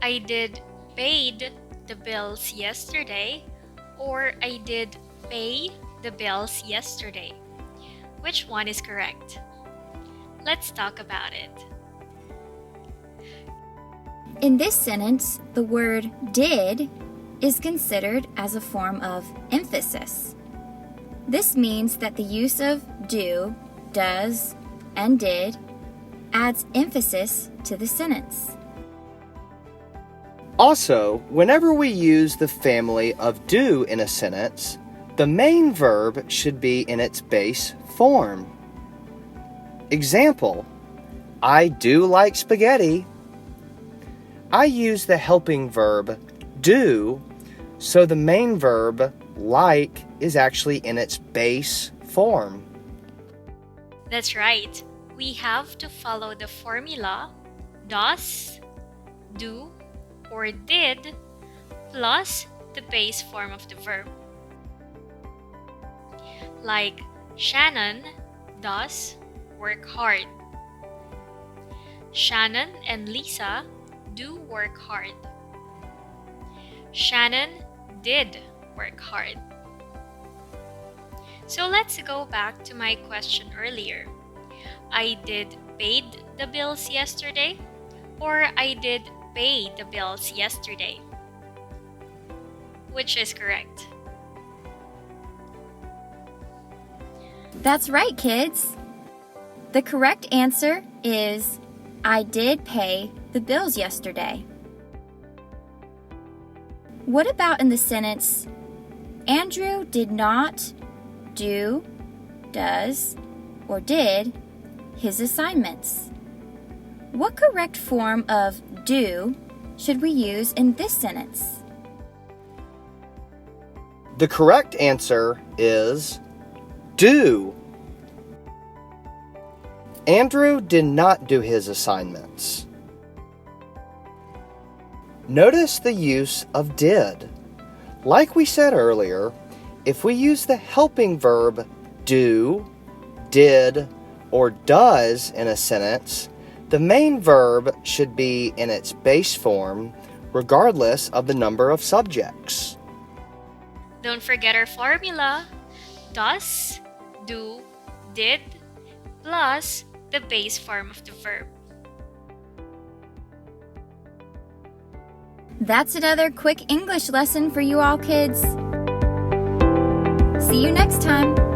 I did paid the bills yesterday, or I did pay the bills yesterday. Which one is correct? Let's talk about it. In this sentence, the word did is considered as a form of emphasis. This means that the use of do, does, and did adds emphasis to the sentence. Also, whenever we use the family of do in a sentence, the main verb should be in its base form. Example, I do like spaghetti. I use the helping verb do, so the main verb like is actually in its base form. That's right. We have to follow the formula does, do, or did plus the base form of the verb. Like Shannon does work hard. Shannon and Lisa do work hard. Shannon did work hard. So let's go back to my question earlier. I did paid the bills yesterday, or I did pay the bills yesterday. Which is correct? That's right, kids. The correct answer is I did pay the bills yesterday. What about in the sentence, Andrew did not do, does, or did his assignments? What correct form of do should we use in this sentence? The correct answer is do. Andrew did not do his assignments. Notice the use of did. Like we said earlier, if we use the helping verb do, did, or does in a sentence, the main verb should be in its base form regardless of the number of subjects. Don't forget our formula. Does, do, did, plus the base form of the verb. That's another quick English lesson for you all kids. See you next time.